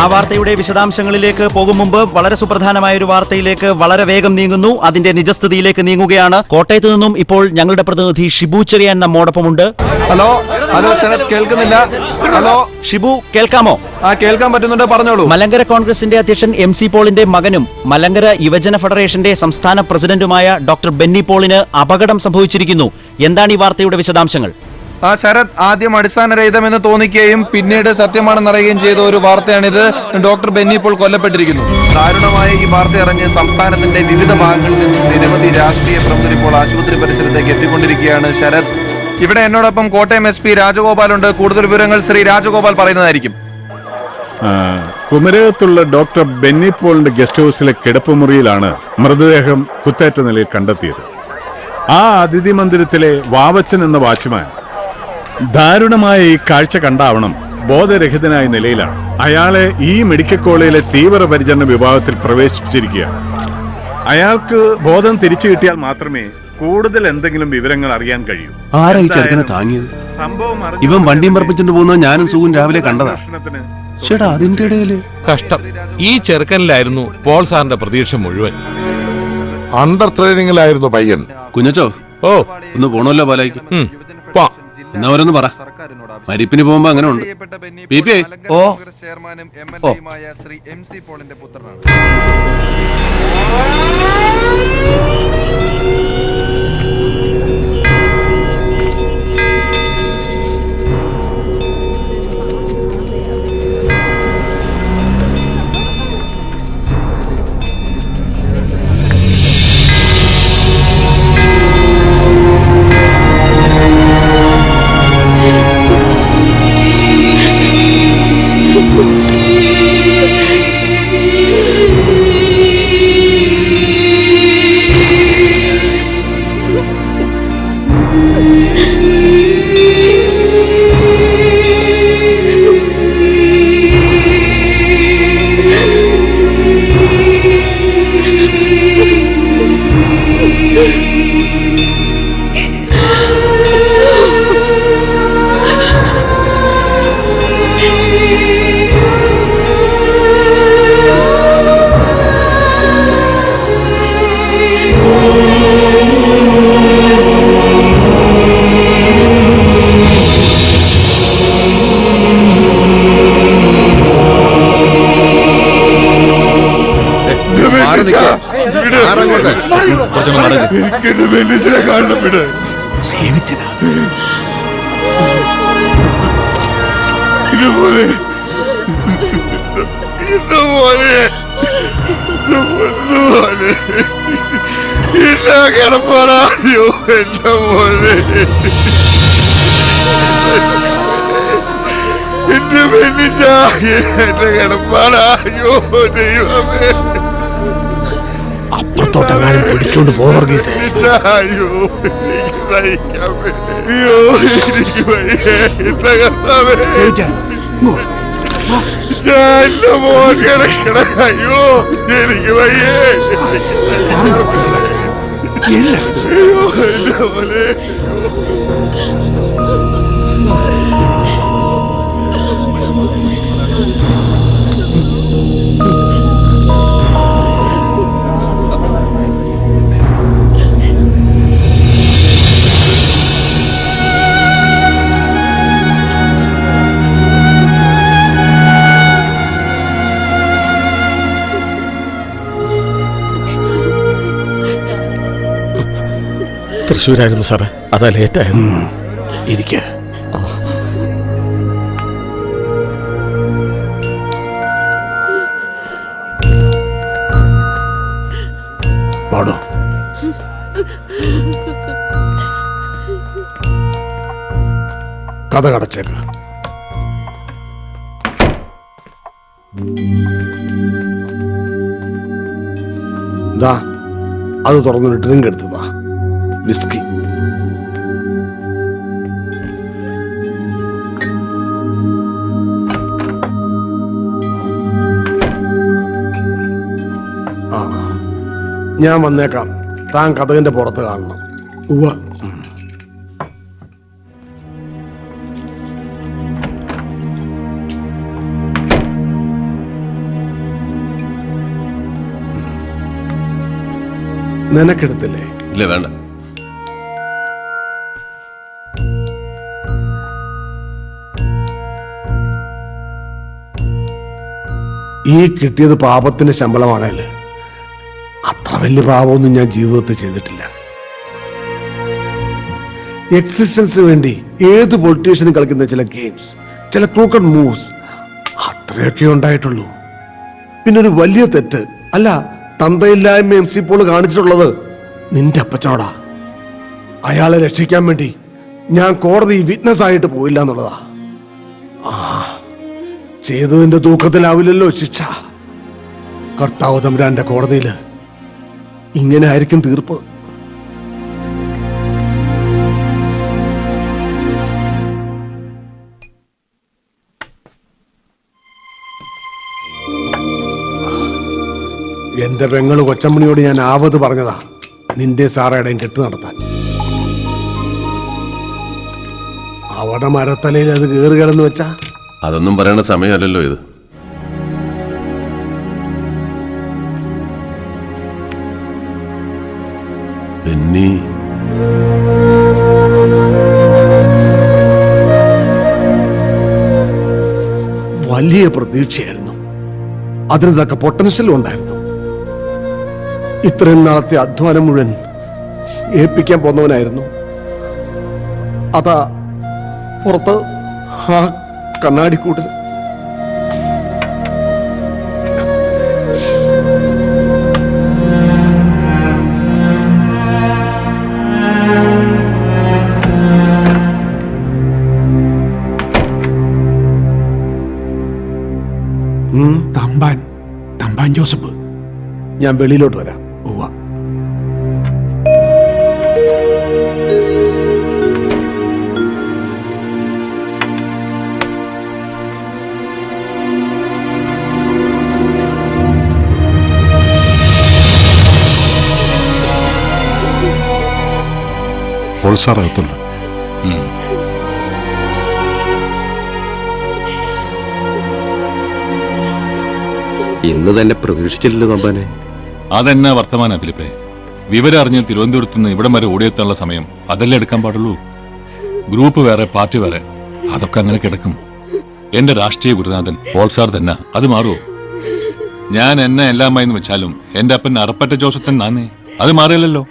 ആ വാർത്തയുടെ വിശദാംശങ്ങളിലേക്ക് പോകും മുമ്പ് വളരെ സുപ്രധാനമായ ഒരു വാർത്തയിലേക്ക് വളരെ വേഗം നീങ്ങുന്നു. അതിന്റെ നിജസ്ഥിതിയിലേക്ക് നീങ്ങുകയാണ്. കോട്ടയത്ത് നിന്നും ഇപ്പോൾ ഞങ്ങളുടെ പ്രതിനിധി ഷിബു ചെറിയാൻ നമ്മോടൊപ്പമുണ്ട്. ഹലോ ഹലോ ശരത്, കേൾക്കുന്നില്ല? ഹലോ ഷിബു, കേൾക്കാമോ? കേൾക്കാൻ പറ്റുന്നുണ്ട്, പറഞ്ഞോളൂ. മലങ്കര കോൺഗ്രസിന്റെ അധ്യക്ഷൻ MC പോളിന്റെ മകനും മലങ്കര യുവജന ഫെഡറേഷന്റെ സംസ്ഥാന പ്രസിഡന്റുമായ ഡോക്ടർ ബെന്നി പോളിന് അപകടം സംഭവിച്ചിരിക്കുന്നു. എന്താണ് ഈ വാർത്തയുടെ വിശദാംശങ്ങൾ? ശരത്, ആദ്യം അടിസ്ഥാനരഹിതമെന്ന് തോന്നിക്കുകയും പിന്നീട് സത്യമാണെന്നറിയുകയും ചെയ്ത ഒരു വാർത്തയാണിത്. ഡോക്ടർ ബെന്നി പോൾ കൊല്ലപ്പെട്ടിരിക്കുന്നു. ദാരുണമായ ഈ വാർത്ത അറിഞ്ഞ് സംസ്ഥാനത്തിന്റെ വിവിധ ഭാഗങ്ങളിൽ നിന്ന് നിരവധി രാഷ്ട്രീയ പ്രമുഖർ ഇപ്പോൾ ആശുപത്രി പരിസരത്തേക്ക് എത്തിക്കൊണ്ടിരിക്കുകയാണ്. ശരത്, ഇവിടെ എന്നോടൊപ്പം കോട്ടയം SP രാജഗോപാൽ ഉണ്ട്. കൂടുതൽ വിവരങ്ങൾ ശ്രീ രാജഗോപാൽ പറയുന്നതായിരിക്കും. കുമരകത്തുള്ള ഡോക്ടർ ബെന്നി പോളിന്റെ ഗസ്റ്റ് ഹൌസിലെ കിടപ്പുമുറിയിലാണ് മൃതദേഹം കുത്തേറ്റ നിലയിൽ കണ്ടെത്തിയത്. ആ അതിഥി മന്ദിരത്തിലെ വാവച്ചൻ എന്ന വാച്ച്മാൻ ദാരുണമായ ഈ കാഴ്ച കണ്ടാവണം ബോധരഹിതനായ നിലയിലാണ്. അയാളെ ഈ മെഡിക്കൽ കോളേജിലെ തീവ്രപരിചരണ വിഭാഗത്തിൽ പ്രവേശിപ്പിച്ചിരിക്കുകയാണ്. അയാൾക്ക് ബോധം തിരിച്ചു കിട്ടിയാൽ മാത്രമേ കൂടുതൽ എന്തെങ്കിലും വിവരങ്ങൾ അറിയാൻ കഴിയൂ. ആരാ ഈ ചെറുക്കനെ താങ്ങിയത്? ഇവൻ വണ്ടിയും പറപ്പിച്ചിട്ട് പോകുന്നത് ഞാനും സൂവും രാവിലെ കണ്ടതാ. ചേട്ടാ, അതിന്റെ ഇടയില് കഷ്ടം. ഈ ചെറുക്കനിലായിരുന്നു പോൾ സാറിന്റെ പ്രതീക്ഷ മുഴുവൻ. അണ്ടർ ട്രെയിനിങ്ങിലായിരുന്നു പയ്യൻ. കുഞ്ഞച്ചോ, ഓ ഒന്ന് പോണല്ലോ പാലായിക്ക്. എന്നാ അവരൊന്ന് പറ. മരിപ്പിന് പോകുമ്പോ അങ്ങനെ ഉണ്ട്. ഓ ചെയർമാനും ശ്രീ MC പോളിന്റെ പുത്രനാണ്. അപ്പുറത്തോട്ടെങ്ങാനും പിടിച്ചോണ്ട് പോവർഗീസേ. തൃശ്ശൂരായിരുന്നു സാറേ, അതാ ലേറ്റായിരുന്നു. ഇരിക്ക. പാടോ. കഥ കടച്ചേക്ക. അത് തുറന്നൊരു ഡ്രിങ്ക് എടുത്തതാ, വിസ്കി. ഞാൻ വന്നേക്കാം. താൻ കഥകിന്റെ പുറത്ത് കാണണം. ഉവ്വ. നിനക്കെടുത്തില്ലേ? ഇല്ല, വേണ്ട. ഈ കിട്ടിയത് പാപത്തിന്റെ ശമ്പളമാണല്ലേ. അത്ര വലിയ പാപമൊന്നും ഞാൻ ജീവിതത്തിൽ ചെയ്തിട്ടില്ല. എക്സിസ്റ്റൻസിന് വേണ്ടി ഏത് പൊളിറ്റീഷ്യനും കളിക്കുന്ന ചില ഗെയിംസ്, ചില ക്രൂക്കഡ് മൂവ്സ്, അത്രയൊക്കെ ഉണ്ടായിട്ടുള്ളൂ. പിന്നെ ഒരു വലിയ തെറ്റ് അല്ല, തന്തയില്ലായ്മ MC പോൾ കാണിച്ചിട്ടുള്ളത് നിന്റെ അപ്പച്ചനോടാ. അയാളെ രക്ഷിക്കാൻ വേണ്ടി ഞാൻ കോടതി വിറ്റ്നസ് ആയിട്ട് പോയില്ല എന്നുള്ളതാ. ചെയ്തതിന്റെ തൂക്കത്തിലാവില്ലല്ലോ ശിക്ഷ. കർത്താവ് തമ്പുരാന്റെ കോടതിയില് ഇങ്ങനെ ആയിരിക്കും തീർപ്പ്. എന്റെ പെങ്ങള് കൊച്ചമ്മണിയോട് ഞാൻ ആവത് പറഞ്ഞതാ നിന്റെ സാറയുടെയും കെട്ട് നടത്താൻ. അവിടെ മരത്തലയിൽ അത് കയറി കിടന്ന് വെച്ചാ അതൊന്നും പറയേണ്ട സമയമല്ലല്ലോ ഇത്. ബെന്നി വലിയ പ്രതീക്ഷയായിരുന്നു. അതിന് തക്ക പൊട്ടൻഷ്യലും ഉണ്ടായിരുന്നു. ഇത്രയും നാളത്തെ അധ്വാനം മുഴുവൻ ഏൽപ്പിക്കാൻ പോന്നവനായിരുന്നു. അതാ പുറത്ത് ആ കണ്ണാടിക്കൂട്ടിൽ തമ്പാൻ ജോസഫ്. ഞാൻ വെളിയിലോട്ട് വരാം. ഉവ്വ. പ്രോത്സാഹനത്തുണ്ട്. ഇന്ന് തന്നെ പ്രതീക്ഷിച്ചില്ലല്ലോ തമ്പാനെ. അതെന്നാ വർത്തമാന ഫിലിപ്പേ? വിവരം അറിഞ്ഞ് തിരുവനന്തപുരത്ത് നിന്ന് ഇവിടം വരെ ഓടിയെത്താനുള്ള സമയം അതല്ലേ എടുക്കാൻ പാടുള്ളൂ. ഗ്രൂപ്പ് വേറെ, പാർട്ടി വേറെ, അതൊക്കെ അങ്ങനെ കിടക്കും. എന്റെ രാഷ്ട്രീയ ഗുരുനാഥൻ പോൾ സാർ തന്നെ, അത് മാറുമോ? ഞാൻ എന്നെ എല്ലാമായെന്ന് വെച്ചാലും എന്റെ അപ്പൻ അറപ്പറ്റ ജോസഫൻ നാന്നേ, അത് മാറിയല്ലോ.